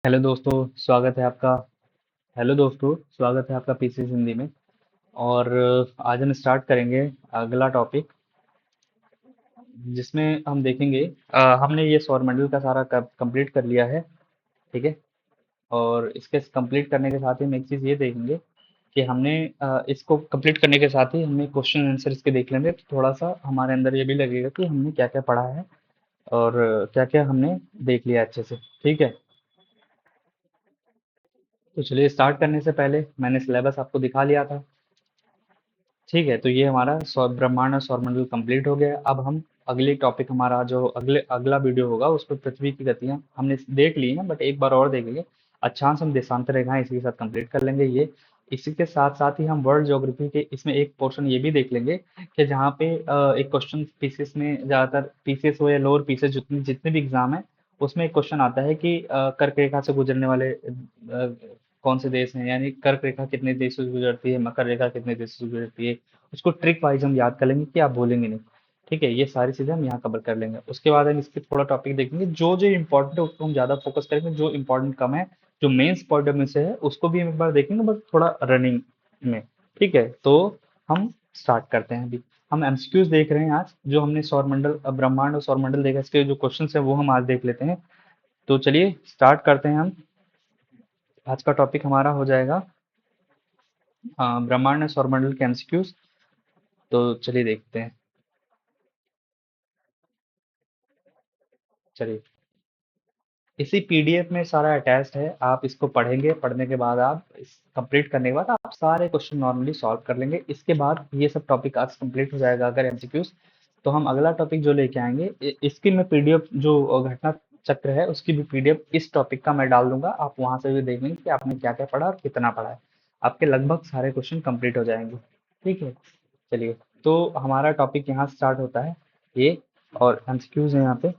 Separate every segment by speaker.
Speaker 1: Hello दोस्तों, स्वागत है आपका। हेलो दोस्तों, स्वागत है आपका पीसी हिंदी में। और आज हम स्टार्ट करेंगे अगला टॉपिक, जिसमें हम देखेंगे। हमने ये सौरमंडल का सारा कंप्लीट कर लिया है। ठीक है। और इसके कंप्लीट करने के साथ ही हम एक चीज़ ये देखेंगे कि हमने इसको कंप्लीट करने के साथ ही हमने क्वेश्चन आंसर इसके देख लेंगे, तो थोड़ा सा हमारे अंदर ये भी लगेगा कि हमने क्या क्या पढ़ा है और क्या क्या हमने देख लिया अच्छे से। ठीक है। तो चलिए, स्टार्ट करने से पहले मैंने सिलेबस आपको दिखा लिया था। ठीक है, तो ये हमारा सौर ब्रह्मांड और सौरमंडल कंप्लीट हो गया। अब हम अगले टॉपिक, हमारा जो अगला वीडियो होगा उस पर पृथ्वी की गतियां हमने देख ली हैं, बट एक बार और देखेंगे। अक्षांश हम देशांतर रेखाएं इसी के साथ कंप्लीट कर लेंगे ये। इसी के साथ साथ ही हम वर्ल्ड ज्योग्राफी के इसमें एक पोर्शन ये भी देख लेंगे कि जहाँ पे एक क्वेश्चन पीसीएस में, ज़्यादातर पीसीएस हो या लोअर पीसीएस, जितने जितने भी एग्जाम है उसमें एक क्वेश्चन आता है कि कर्क रेखा से गुजरने वाले कौन से देश हैं, यानी कर्क रेखा कितने देशों से गुजरती है, मकर रेखा कितने देशों से गुजरती है। उसको ट्रिक वाइज हम याद कर लेंगे कि आप भूलेंगे नहीं। ठीक है, ये सारी चीजें हम यहाँ कवर कर लेंगे। उसके बाद हम इसके थोड़ा टॉपिक देखेंगे, जो जो इंपॉर्टेंट है उसको हम ज्यादा फोकस करेंगे, जो इंपॉर्टेंट कम है, जो मेंस पॉइंट में से है उसको भी हम एक बार देखेंगे, बस थोड़ा रनिंग में। ठीक है, तो हम स्टार्ट करते हैं अभी। हम एमसीक्यूज देख रहे हैं आज, जो हमने सौरमंडल, ब्रह्मांड और सौरमंडल देखा, इसके जो क्वेश्चन है वो हम आज देख लेते हैं। तो चलिए स्टार्ट करते हैं हम। आज का टॉपिक हमारा हो जाएगा ब्रह्मांड और सौरमंडल के एमसीक्यूज। तो चलिए देखते हैं। चलिए, इसी पीडीएफ में सारा अटैच्ड है, आप इसको पढ़ेंगे। पढ़ने के बाद आप इस कंप्लीट करने के बाद आप सारे क्वेश्चन नॉर्मली सॉल्व कर लेंगे। इसके बाद ये सब टॉपिक आज कंप्लीट हो जाएगा अगर एमसीक्यूज। तो हम अगला टॉपिक जो लेके आएंगे, इसकी मैं पीडीएफ, जो घटना चक्र है उसकी भी पीडीएफ इस टॉपिक का मैं डाल दूंगा। आप वहां से भी देख लेंगे कि आपने क्या क्या पढ़ा और कितना पढ़ा है। आपके लगभग सारे क्वेश्चन कंप्लीट हो जाएंगे। ठीक है। चलिए, तो हमारा टॉपिक यहाँ स्टार्ट होता है ये, और एमसीक्यूज है यहाँ पे।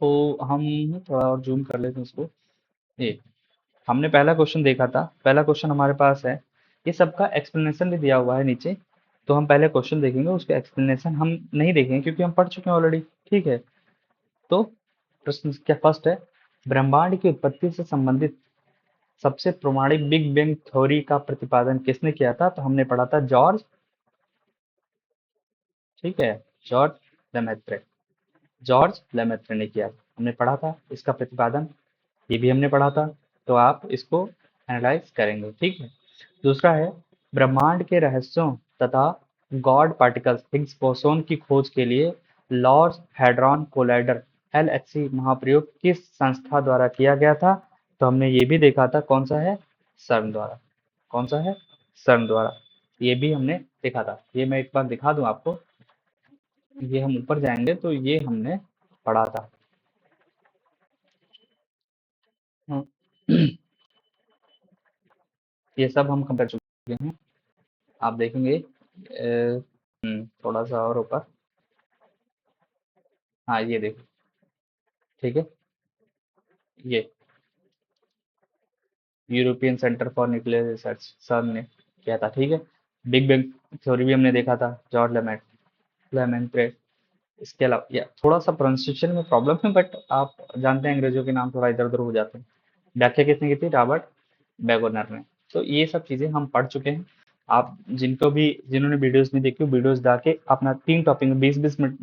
Speaker 1: तो हम थोड़ा और जूम कर लेते हैं इसको। ये हमने पहला क्वेश्चन देखा था। पहला क्वेश्चन हमारे पास है, ये सबका एक्सप्लेनेशन भी दिया हुआ है नीचे। तो हम पहले क्वेश्चन देखेंगे, उसके एक्सप्लेनेशन हम नहीं देखेंगे क्योंकि हम पढ़ चुके हैं ऑलरेडी। ठीक है। तो प्रश्न क्या फर्स्ट है, ब्रह्मांड की उत्पत्ति से संबंधित सबसे प्रमाणिक बिग बैंग थ्योरी का प्रतिपादन किसने किया था? तो हमने पढ़ा था जॉर्ज। ठीक है, जॉर्ज लेमेत्रे। जॉर्ज लेमेत्रे ने किया, हमने पढ़ा था इसका प्रतिपादन। ये भी हमने पढ़ा था। तो आप इसको एनालाइज करेंगे। ठीक है। दूसरा है, ब्रह्मांड के रहस्यों तथा गॉड पार्टिकल्स हिग्स बोसोन की खोज के लिए लॉर्ड्स हैड्रॉन कोलाइडर LHC महाप्रयोग किस संस्था द्वारा किया गया था? तो हमने ये भी देखा था, कौन सा है? सर्न द्वारा। कौन सा है? सर्न द्वारा। ये भी हमने देखा था। ये मैं एक बार दिखा दूं आपको। ये हम ऊपर जाएंगे तो ये हमने पढ़ा था। हम्म, ये सब हम कंपेयर चुके हैं। आप देखेंगे थोड़ा सा और ऊपर। हाँ, ये देखो। ठीक है, ये European centre for nuclear research, sir ने किया था। ठीक है। बिग बैंग थ्योरी भी हमने देखा था, जॉर्ज लेमेंट्रे। इसके अलावा थोड़ा सा प्रोनाउंसिएशन में प्रॉब्लम है, बट आप जानते हैं अंग्रेजों के नाम थोड़ा इधर उधर हो जाते हैं। व्याख्या किसने की थी? रॉबर्ट बेगोनर ने। तो ये सब चीजें हम पढ़ चुके हैं। आप जिनको भी, जिन्होंने वीडियोस नहीं देखी, वीडियोस जाके अपना 3 टॉपिक में 20-20 मिनट,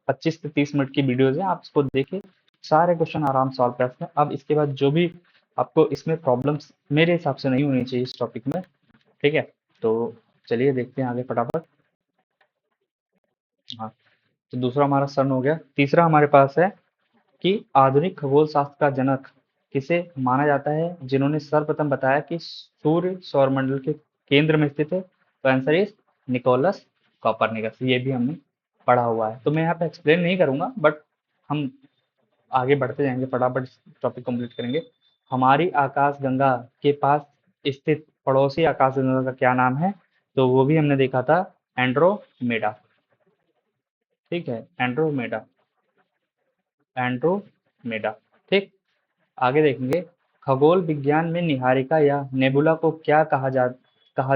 Speaker 1: 25 से 30 मिनट की वीडियोस है, आप इसको देखिए। सारे क्वेश्चन आराम से सॉल्व कर सकते हैं। अब इसके बाद जो भी आपको इसमें प्रॉब्लम्स मेरे हिसाब से नहीं होनी चाहिए इस टॉपिक में। ठीक है। तो चलिए देखते हैं आगे फटाफट। हाँ, तो दूसरा हमारा सन हो गया। तीसरा हमारे पास है कि आधुनिक खगोल शास्त्र का जनक किसे माना जाता है, जिन्होंने सर्वप्रथम बताया कि सूर्य सौरमंडल के केंद्र में स्थित है? तो आंसर इज निकोलस कॉपरनिकस। ये भी हमने पढ़ा हुआ है, तो मैं यहाँ पे एक्सप्लेन नहीं करूंगा, बट हम आगे बढ़ते जाएंगे, फटाफट टॉपिक कंप्लीट करेंगे। हमारी आकाशगंगा के पास स्थित पड़ोसी आकाशगंगा का क्या नाम है? तो वो भी हमने देखा था, एंड्रोमेडा। ठीक है, एंड्रोमेडा। एंड्रोमेडा। ठीक। आगे देखेंगे, खगोल विज्ञान में निहारिका या नेबुला को क्या कहा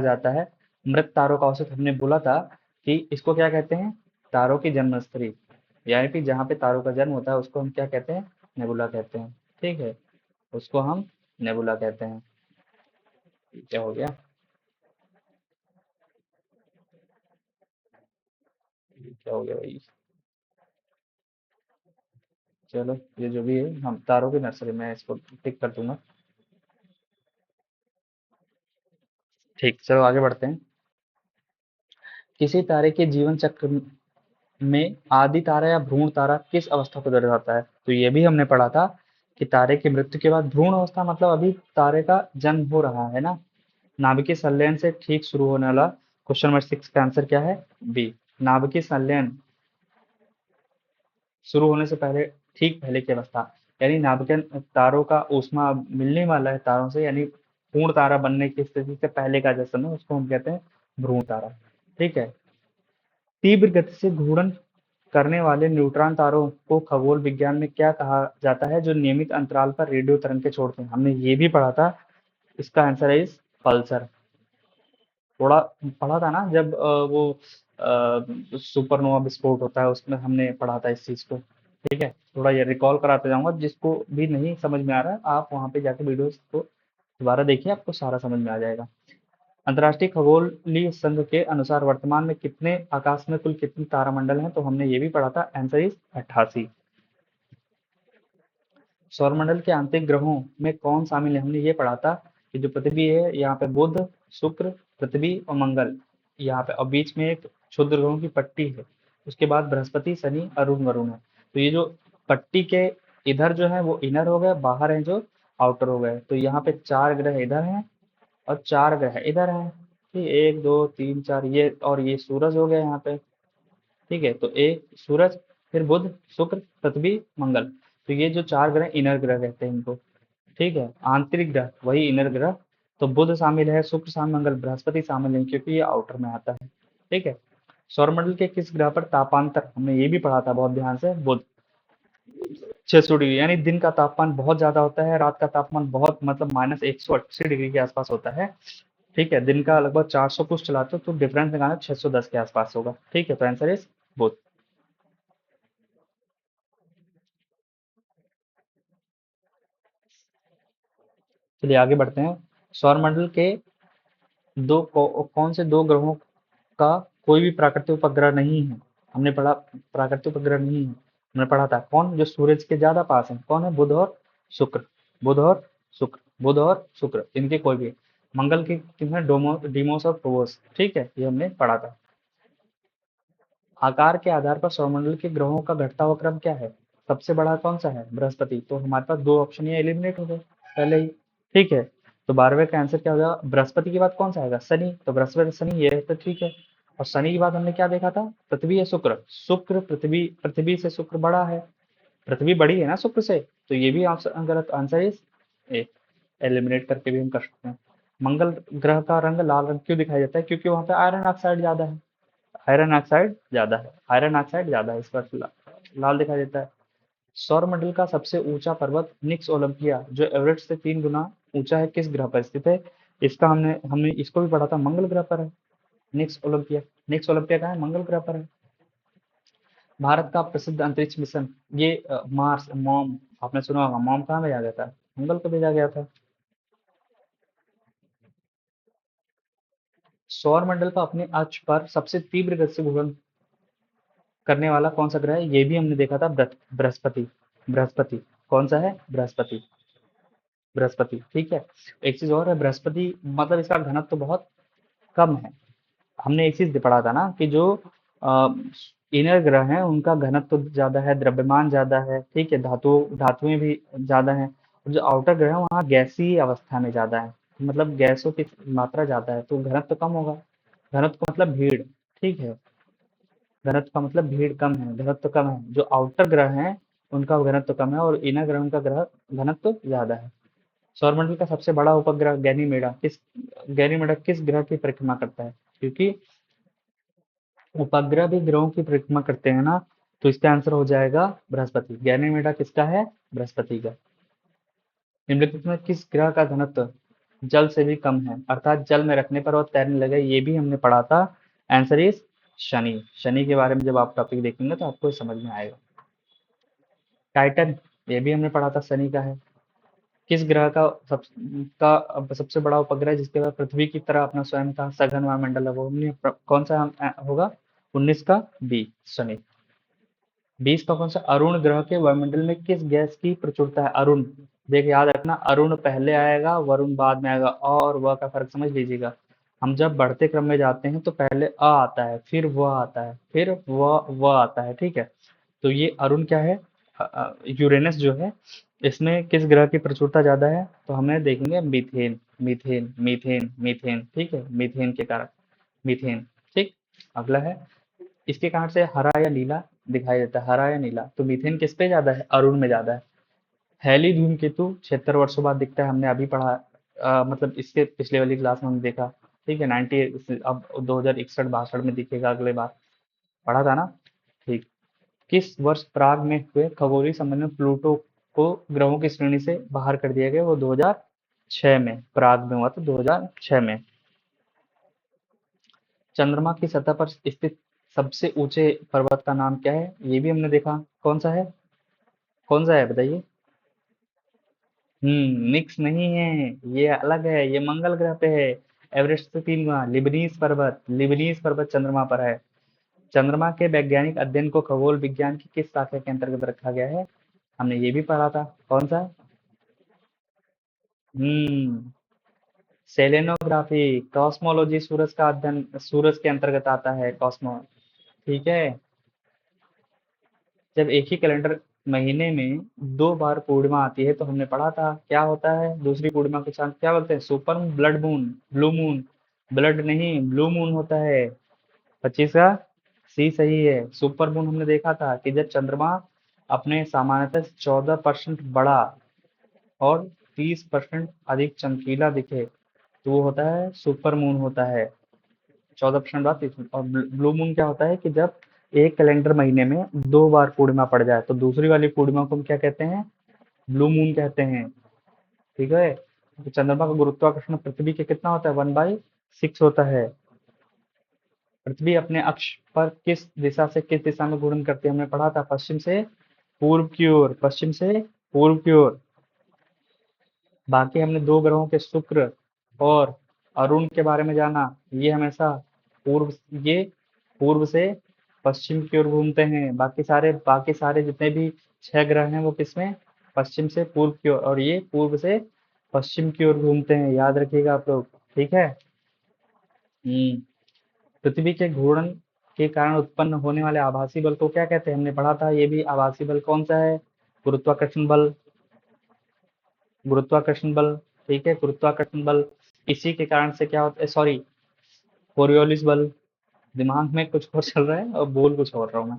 Speaker 1: जाता है? मृत तारों का औसत हमने बोला था कि इसको क्या कहते हैं, तारों की जन्मस्थली, यानी कि जहाँ पे तारों का जन्म होता है उसको हम क्या कहते हैं, नेबुला कहते हैं। ठीक है, उसको हम नेबुला कहते हैं। क्या हो गया, क्या हो गया भाई। चलो ये जो भी है, हम तारों की नर्सरी में इसको टिक कर दूंगा। ठीक, चलो आगे बढ़ते हैं। किसी तारे के जीवन चक्र में आदि तारा या भ्रूण तारा किस अवस्था को दर्शाता है? तो ये भी हमने पढ़ा था कि तारे की मृत्यु के बाद भ्रूण अवस्था मतलब अभी तारे का जन्म हो रहा है ना। नाभिकीय संलयन से ठीक शुरू होने वाला, क्वेश्चन नंबर 6 का आंसर क्या है? बी। नाभिकीय संलयन शुरू होने से पहले, ठीक पहले की अवस्था, यानी नाभिकीय तारों का ऊष्मा मिलने वाला है तारों से, यानी पूर्ण तारा बनने की स्थिति से पहले का जो समय, उसको हम कहते हैं भ्रूण तारा। ठीक है। तीव्र गति से घूर्णन करने वाले न्यूट्रॉन तारों को खगोल विज्ञान में क्या कहा जाता है, जो नियमित अंतराल पर रेडियो तरंगें छोड़ते हैं? हमने ये भी पढ़ा था। इसका आंसर है इस पल्सर। थोड़ा पढ़ा था ना जब वो सुपरनोवा विस्फोट होता है, उसमें हमने पढ़ा था इस चीज को। ठीक है, थोड़ा ये रिकॉल कराते जाऊंगा, जिसको भी नहीं समझ में आ रहा है आप वहां पे जाके वीडियोस को दोबारा देखिए, आपको सारा समझ में आ जाएगा। अंतर्राष्ट्रीय खगोलीय संघ के अनुसार वर्तमान में कितने आकाश में कुल कितने तारामंडल हैं? तो हमने ये भी पढ़ा था, आंसर इज 88। सौरमंडल के आंतरिक ग्रहों में कौन शामिल है? हमने ये पढ़ा था कि जो पृथ्वी है, यहाँ पे बुध, शुक्र, पृथ्वी और मंगल, यहाँ पे और बीच में एक क्षुद्र ग्रहों की पट्टी है। उसके बाद बृहस्पति, शनि, अरुण, वरुण है। तो ये जो पट्टी के इधर जो है वो इनर हो गए, बाहर है जो आउटर हो गए। तो यहाँ पे 4 ग्रह इधर हैं और 4 ग्रह इधर हैं। ठीक, 1 2 3 4, ये और ये सूरज हो गया यहाँ पे। ठीक है, तो एक सूरज, फिर बुध, शुक्र, पृथ्वी, मंगल। तो ये जो 4 ग्रह इनर ग्रह कहते हैं इनको। ठीक है, आंतरिक ग्रह वही इनर ग्रह। तो बुध शामिल है, शुक्र शामिल, मंगल, बृहस्पति शामिल नहीं, क्योंकि ये आउटर में आता है। ठीक है। सौरमंडल के किस ग्रह पर तापांतर, हमने ये भी पढ़ा था बहुत ध्यान से, बुध। 600 डिग्री, यानी दिन का तापमान बहुत ज्यादा होता है, रात का तापमान बहुत मतलब -180 डिग्री के आसपास होता है। ठीक है, दिन का लगभग 400 कुछ चलाते हो, तो डिफरेंस निकालना 610 के आसपास होगा। ठीक है, तो आंसर इज बुध। चलिए आगे बढ़ते हैं। सौरमंडल के कौन से दो ग्रहों का कोई भी प्राकृतिक उपग्रह नहीं है? हमने पढ़ा प्राकृतिक उपग्रह नहीं है। हमने पढ़ा था कौन, जो सूरज के ज्यादा पास है, कौन है? बुध और शुक्र। बुध और शुक्र, बुध और शुक्र, इनके कोई भी। मंगल के कितने? डीमोस और प्रोबोस। ठीक है, ये हमने पढ़ा था। आकार के आधार पर सौरमंडल के ग्रहों का घटता हुआ क्रम क्या है? सबसे बड़ा कौन सा है? बृहस्पति। तो हमारे पास दो ऑप्शन ये एलिमिनेट हो गए पहले ही। ठीक है, तो 12वें का आंसर क्या हो जाएगा? बृहस्पति के बाद कौन सा आएगा? शनि। तो बृहस्पति शनि ये है, तो ठीक है। और शनि के बाद हमने क्या देखा था? पृथ्वी या शुक्र? शुक्र, पृथ्वी, पृथ्वी से शुक्र बड़ा है। पृथ्वी बड़ी है ना शुक्र से, तो ये भी आंसर गलत। Answer is a. एलिमिनेट करके भी हम कर सकते हैं। मंगल ग्रह का रंग लाल रंग क्यों दिखाई देता है? क्योंकि वहां पे आयरन ऑक्साइड ज्यादा है। आयरन ऑक्साइड ज्यादा है, आयरन ऑक्साइड ज्यादा है, इस पर लाल दिखाई देता है। सौरमंडल का सबसे ऊंचा पर्वत निक्स ओलंपिया, जो एवरेस्ट से 3 गुना ऊंचा है, किस ग्रह पर स्थित है? इसका हमने हमने इसको भी पढ़ा था, मंगल ग्रह पर है। निक्स ओलंपिया, निक्स ओलंपिया का है, मंगल ग्रह पर है। भारत का प्रसिद्ध अंतरिक्ष मिशन, ये मार्स मॉम, आपने सुना होगा, मॉम कहाँ भेजा गया था? मंगल को भेजा गया था। सौरमंडल का अपने अक्ष पर सबसे तीव्र गति से घूर्णन करने वाला कौन सा ग्रह है? ये भी हमने देखा था, बृहस्पति। बृहस्पति कौन सा है? बृहस्पति। बृहस्पति, ठीक है। एक चीज और है, बृहस्पति मतलब इसका घनत्व तो बहुत कम है। हमने एक चीज पढ़ा था ना कि जो इनर ग्रह हैं उनका घनत्व तो ज्यादा है, द्रव्यमान ज्यादा है, ठीक है, धातुएं भी ज्यादा हैं। और जो आउटर ग्रह है वहाँ गैसीय अवस्था में ज्यादा है, मतलब गैसों की मात्रा ज्यादा है, तो घनत्व कम होगा। घनत्व का मतलब भीड़। ठीक है, घनत्व का मतलब भीड़ कम है, घनत्व कम है। जो आउटर ग्रह हैं उनका घनत्व कम है और इनर ग्रह उनका ग्रह घनत्व ज्यादा है। सौरमंडल का सबसे बड़ा उपग्रह गैनीमेड किस ग्रह की परिक्रमा करता है? क्योंकि उपग्रह भी ग्रहों की परिक्रमा करते हैं ना, तो इसका आंसर हो जाएगा बृहस्पति। गैनीमेड किसका है? बृहस्पति का। निम्नलिखित में किस ग्रह का घनत्व जल से भी कम है, अर्थात जल में रखने पर वो तैरने लगे, ये भी हमने पढ़ा था। Answer is Shani. शनि के बारे में जब आप टॉपिक देखेंगे तो आपको समझ में आएगा। टाइटन, ये भी हमने पढ़ा था, शनि का है। किस ग्रह का सबसे बड़ा उपग्रह जिसके बाद पृथ्वी की तरह अपना स्वयं का सघन वायुमंडल है, वो हमने कौन सा होगा? 19 का बी, शनि। 20 का कौन सा? अरुण ग्रह के वायुमंडल में किस गैस की प्रचुरता है? अरुण, देख याद रखना, अरुण पहले आएगा, वरुण बाद में आएगा, अ और व का फर्क समझ लीजिएगा। हम जब बढ़ते क्रम में जाते हैं तो पहले अ आता है, फिर व आता है, फिर व आता है, ठीक है। तो ये अरुण क्या है? यूरेनस जो है, इसमें किस ग्रह की प्रचुरता ज्यादा है? तो हमें देखेंगे मीथेन, मीथेन, मीथेन, मीथेन, ठीक है, मीथेन के कारण, मीथेन। ठीक। अगला है, इसके कारण से हरा या नीला दिखाई देता है, हरा या नीला, तो मीथेन किस पे ज्यादा है? अरुण में ज्यादा है। हैली धूमकेतु 76 वर्षों बाद दिखता है, हमने अभी पढ़ा, मतलब इसके पिछले वाली क्लास में हमने देखा। ठीक है, 90, अब 2061-62 में दिखेगा अगले बार, पढ़ा था ना। ठीक। किस वर्ष प्राग में हुए खगोलीय सम्मेलन में प्लूटो को ग्रहों की श्रेणी से बाहर कर दिया गया? वो 2006 में प्राग में हुआ था, 2006 में। चंद्रमा की सतह पर स्थित सबसे ऊंचे पर्वत का नाम क्या है? ये भी हमने देखा, कौन सा है? कौन सा है बताइए? निक्स नहीं है, ये अलग है, ये मंगल ग्रह पे है। एवरेस्ट से 3 गुना, लिबनीज पर्वत, लिबनीज पर्वत चंद्रमा पर है। चंद्रमा के वैज्ञानिक अध्ययन को खगोल विज्ञान की किस शाखा के अंतर्गत रखा गया है? हमने ये भी पढ़ा था, कौन सा? हम्म सेलेनोग्राफी, कॉस्मोलॉजी, सूरज का अध्ययन, सूरज के अंतर्गत आता है कॉस्मो। ठीक है। जब एक ही कैलेंडर महीने में 2 बार पूर्णिमा आती है तो हमने पढ़ा था क्या होता है? दूसरी पूर्णिमा को चांद क्या बोलते हैं? Super moon, blood moon, blue moon. Blood नहीं, ब्लू मून होता है। 25 का सी सही है। सुपर मून हमने देखा था कि जब चंद्रमा अपने सामान्यतः 14% बड़ा और 30% अधिक चमकीला दिखे तो वो होता है सुपर मून होता है। 14% बाद 30%। और ब्लू मून क्या होता है कि जब एक कैलेंडर महीने में 2 बार पूर्णिमा पड़ जाए तो दूसरी वाली पूर्णिमा को हम क्या कहते हैं? ब्लू मून कहते हैं। ठीक है। तो चंद्रमा का गुरुत्वाकर्षण पृथ्वी के कितना होता है? 1/6 होता है। पृथ्वी अपने अक्ष पर किस दिशा से किस दिशा में घूर्णन करती है? हमने पढ़ा था, पश्चिम से पूर्व की ओर, पश्चिम से पूर्व की ओर। बाकी हमने 2 ग्रहों के शुक्र और अरुण के बारे में जाना। ये हमेशा पूर्व ये पूर्व से पश्चिम की ओर घूमते हैं। बाकी सारे जितने भी 6 ग्रह हैं वो किसमें? पश्चिम से पूर्व की ओर, और ये पूर्व से पश्चिम की ओर घूमते हैं, याद रखिएगा आप लोग। ठीक है। हम्म पृथ्वी के घूर्णन के कारण उत्पन्न होने वाले आभासी बल को क्या कहते हैं? हमने पढ़ा था ये भी, आभासी बल कौन सा है? गुरुत्वाकर्षण बल, गुरुत्वाकर्षण बल। ठीक है, गुरुत्वाकर्षण बल। इसी के कारण से क्या होता है, सॉरी, कोरियोलिस बल। दिमाग में कुछ और चल रहा है और बोल कुछ और रहा हूँ मैं।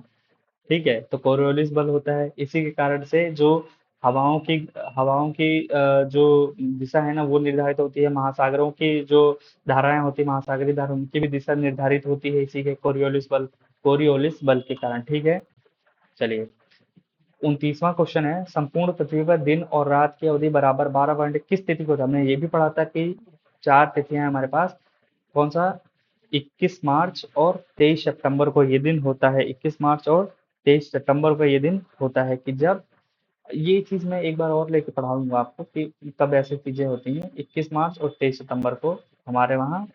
Speaker 1: ठीक है, तो कोरियोलिस बल होता है, इसी के कारण से जो हवाओं की हवाओं की जो दिशा है ना वो निर्धारित होती है। महासागरों की जो धाराएं होती है, महासागरीय धारा, उनकी भी दिशा निर्धारित होती है इसी के कोरियोलिस बल के कारण। ठीक है। चलिए, 29वां क्वेश्चन है, संपूर्ण पृथ्वी पर दिन और रात की अवधि बराबर 12 घंटे किस तिथि को होता है? हमने ये भी पढ़ा था कि 4 तिथियां हैं हमारे पास। कौन सा? 21 मार्च और 23 सितंबर को ये दिन होता है। 21 मार्च और 23 सितंबर को ये दिन होता है कि जब, ये चीज मैं एक बार और लेके पढ़ाऊंगा आपको कि कब ऐसी चीजें होती हैं। 21 मार्च और 23 सितंबर को हमारे वहाँ,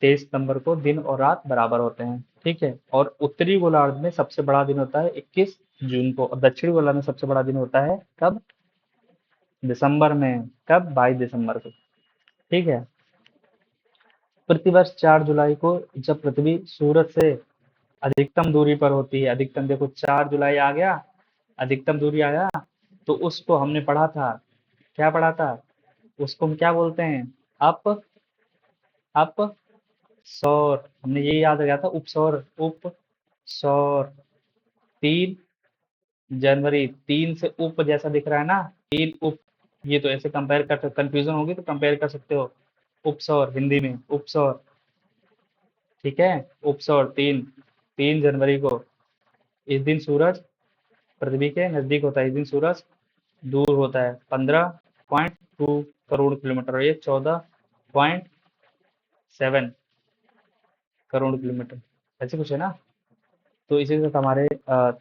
Speaker 1: 23 सितंबर को दिन और रात बराबर होते हैं। ठीक है। और उत्तरी गोलार्ध में सबसे बड़ा दिन होता है 21 जून को, और दक्षिणी गोलार्ध में सबसे बड़ा दिन होता है कब? दिसंबर में। कब? 22 दिसंबर को। ठीक है। प्रतिवर्ष 4 जुलाई को जब पृथ्वी सूरज से अधिकतम दूरी पर होती है, अधिकतम देखो 4 जुलाई आ गया, अधिकतम दूरी आया, तो उसको हमने पढ़ा था, क्या पढ़ा था? उसको हम क्या बोलते हैं? अप अप सौर, हमने ये याद रखा था, उपसौर, उप सौर। 3 जनवरी, 3 से उप जैसा दिख रहा है ना, 3 उप, ये तो ऐसे कंपेयर कर सकते, कंफ्यूजन होगी तो कंपेयर कर सकते हो। उपसौर, हिंदी में उपसौर। ठीक है। उपसौर 3 जनवरी को। इस दिन सूरज पृथ्वी के नजदीक होता है, इस दिन सूरज दूर होता है 15.2 करोड़ किलोमीटर, और ये 0.7 करोड़ किलोमीटर, ऐसे कुछ है ना। तो इसी के साथ हमारे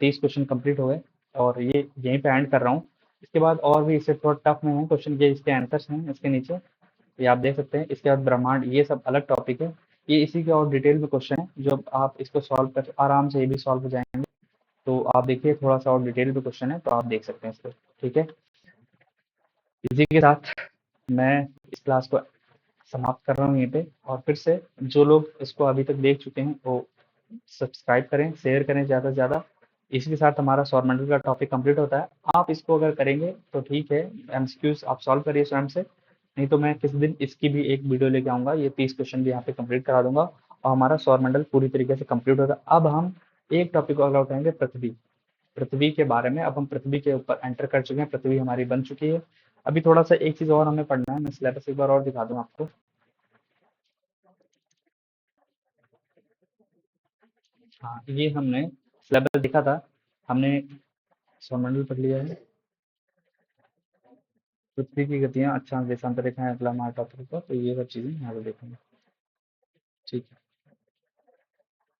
Speaker 1: 30 क्वेश्चन कंप्लीट हो गए और ये यहीं पे एंड कर रहा हूँ। इसके बाद और भी इससे थोड़ा टफ में है क्वेश्चन, ये इसके आंसर्स हैं इसके नीचे, ये आप देख सकते हैं। इसके बाद ब्रह्मांड, ये सब अलग टॉपिक है, ये इसी के और डिटेल में क्वेश्चन है, जो आप इसको सॉल्व कर आराम से ये भी सॉल्व हो जाएंगे। तो आप देखिए, थोड़ा सा और डिटेल में क्वेश्चन है, तो आप देख सकते हैं इसको। ठीक है, इसी के साथ मैं इस क्लास को समाप्त कर रहा हूँ यहीं पे। और फिर से जो लोग इसको अभी तक देख चुके हैं वो सब्सक्राइब करें, शेयर करें ज़्यादा से ज़्यादा। इसी के साथ हमारा सौरमंडल का टॉपिक कंप्लीट होता है। आप इसको अगर करेंगे तो ठीक है, एमसीक्यूज आप सॉल्व करिए स्वयं से, नहीं तो मैं किसी दिन इसकी भी एक वीडियो लेके आऊँगा, ये 30 क्वेश्चन भी यहाँ पे कंप्लीट करा दूँगा और हमारा सौरमंडल पूरी तरीके से कंप्लीट होगा। अब हम एक टॉपिक और उठाएँगे, पृथ्वी। पृथ्वी के बारे में, अब हम पृथ्वी के ऊपर एंटर कर चुके हैं, पृथ्वी हमारी बन चुकी है। अभी थोड़ा-सा एक चीज़ और हमें पढ़ना है, मैं सिलेबस एक बार और दिखा दूँ आपको। हाँ, ये हमने सिलेबस देखा था, हमने सौरमंडल पढ़ लिया है, पृथ्वी की गतियाँ, अक्षांश, देशांतर रेखाएँ, अगला हमारा टॉपिक होगा, तो ये सब चीज़ें यहाँ पे देखेंगे। ठीक है।